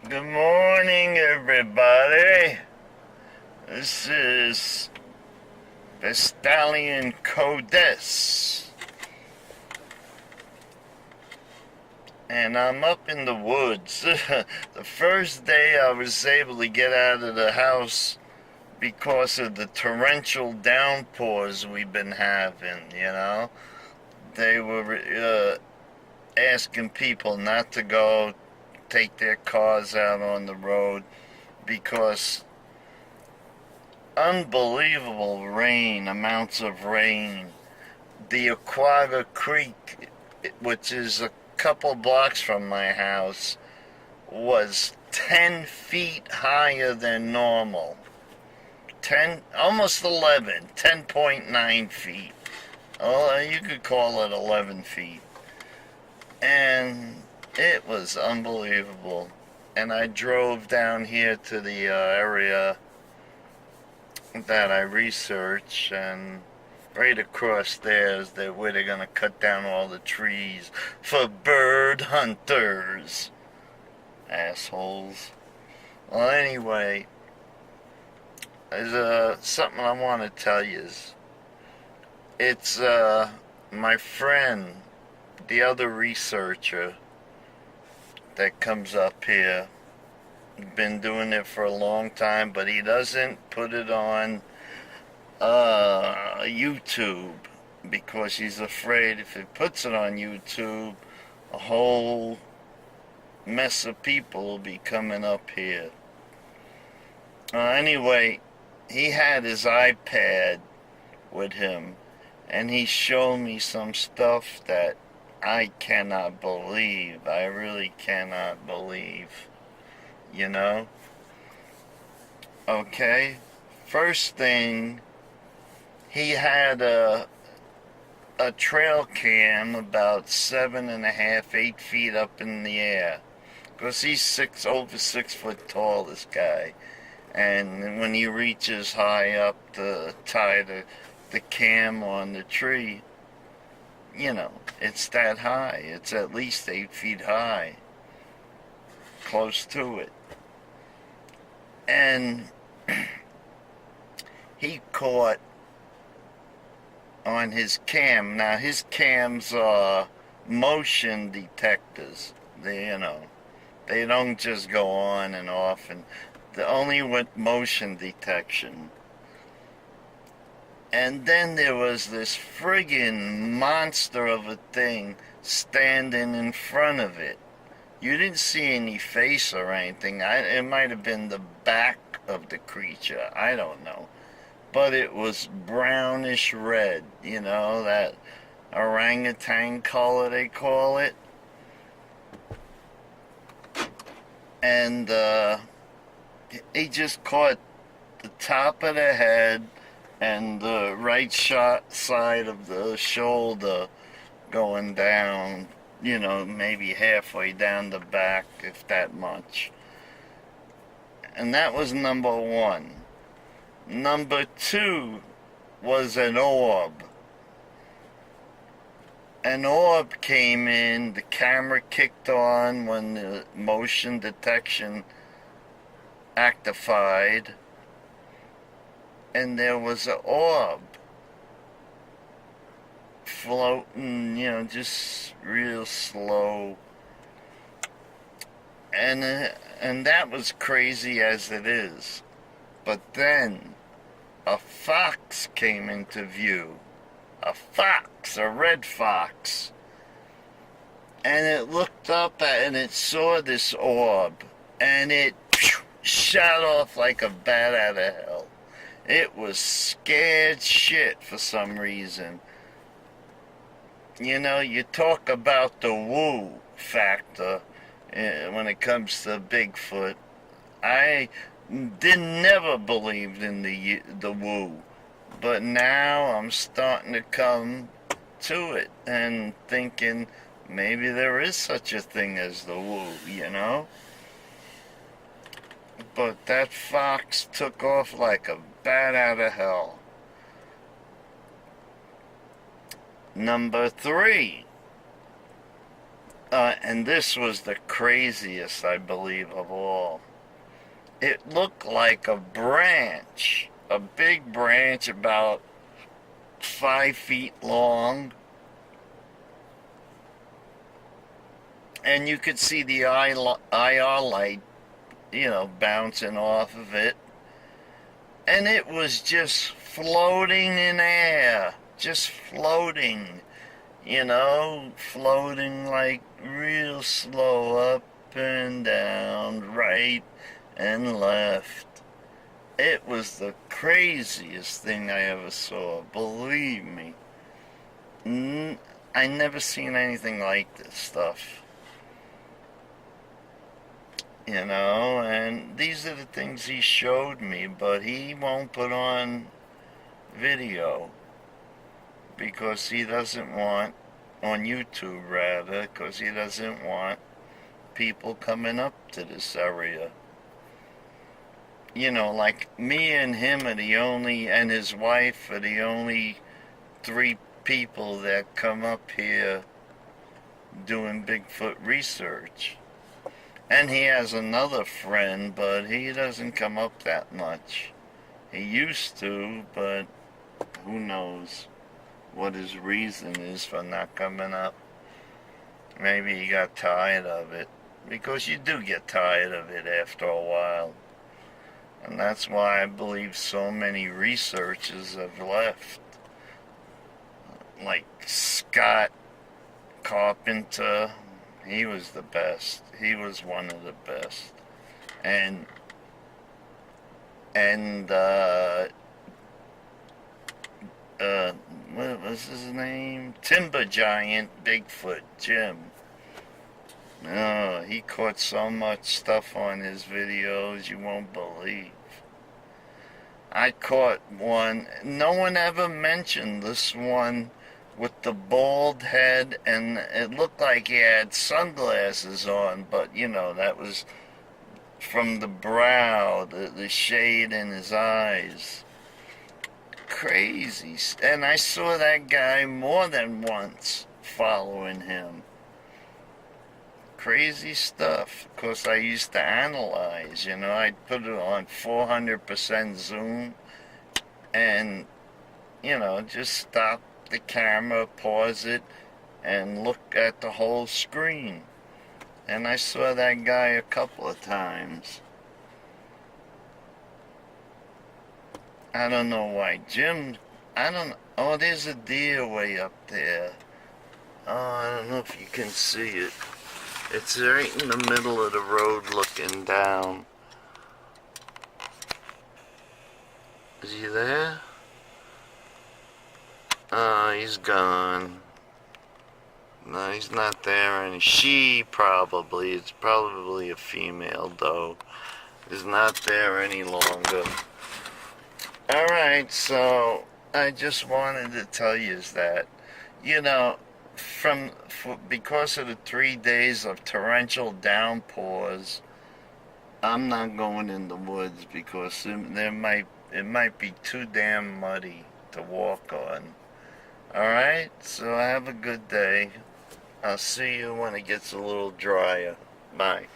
Good morning, everybody. This is the Stallion Codes, and I'm up in the woods. The first day I was able to get out of the house because of the torrential downpours we've been having. They were asking people not to go take their cars out on the road because unbelievable rain, amounts of rain. The Aquaga Creek, which is a couple blocks from my house, was 10 feet higher than normal. 10, almost 11, 10.9 feet. Oh, you could call it 11 feet. And it was unbelievable. And I drove down here to the area that I research, and right across there is where they're going to cut down all the trees for bird hunters. Assholes. Well, anyway, there's something I want to tell you. It's my friend, the other researcher that comes up here. Been doing it for a long time, but he doesn't put it on YouTube because he's afraid if he puts it on YouTube, a whole mess of people will be coming up here. Anyway, he had his iPad with him, and he showed me some stuff that I cannot believe. I really cannot believe. Okay, first thing, he had a trail cam about 7.5, 8 feet up in the air, because he's over 6 foot tall, this guy, and when he reaches high up to tie the cam on the tree, it's that high. It's at least 8 feet high, close to it. And he caught on his cam. Now his cams are motion detectors. They don't just go on and off, and only with motion detection. And then there was this friggin' monster of a thing standing in front of it. You didn't see any face or anything. It might have been the back of the creature. I don't know. But it was brownish red. That orangutan color they call it. And he just caught the top of the head and the right side of the shoulder going down, maybe halfway down the back, if that much. And that was number one. Number two was an orb. An orb came in, the camera kicked on when the motion detection activated, and there was an orb floating, just real slow. And that was crazy as it is. But then a fox came into view. A red fox. And it looked up and it saw this orb, and it shot off like a bat out of hell. It was scared shit for some reason. You talk about the woo factor when it comes to Bigfoot. I never believed in the woo, but now I'm starting to come to it and thinking maybe there is such a thing as the woo. But that fox took off like a bat out of hell. Number three, And this was the craziest, I believe, of all. It looked like a branch, a big branch about 5 feet long, and you could see the IR light, bouncing off of it, and it was just floating in air, just floating, floating like real slow up and down, right and left. It was the craziest thing I ever saw, believe me. I never seen anything like this stuff. And these are the things he showed me, but he won't put on video because he doesn't want, on YouTube rather, because he doesn't want people coming up to this area. Like me and him are the only, and his wife are the only 3 people that come up here doing Bigfoot research. And he has another friend, but he doesn't come up that much. He used to, but who knows what his reason is for not coming up. Maybe he got tired of it, because you do get tired of it after a while. And that's why I believe so many researchers have left. Like Scott Carpenter, he was the best. He was one of the best. And what was his name? Timber Giant Bigfoot, Jim. Oh, he caught so much stuff on his videos you won't believe. I caught one, no one ever mentioned this one with the bald head, and it looked like he had sunglasses on, but that was from the brow, the shade in his eyes. Crazy. And I saw that guy more than once following him. Crazy stuff. Of course, I used to analyze, I'd put it on 400% zoom and, just stop the camera, pause it, and look at the whole screen. And I saw that guy a couple of times. I don't know why. Jim, oh, there's a deer way up there. Oh, I don't know if you can see it. It's right in the middle of the road looking down. Is he there? Oh, he's gone. No, he's not there. And she probably, it's probably a female though, is not there any longer. Alright, so I just wanted to tell you that, because of the 3 days of torrential downpours, I'm not going in the woods because it might be too damn muddy to walk on. Alright, so have a good day. I'll see you when it gets a little drier. Bye.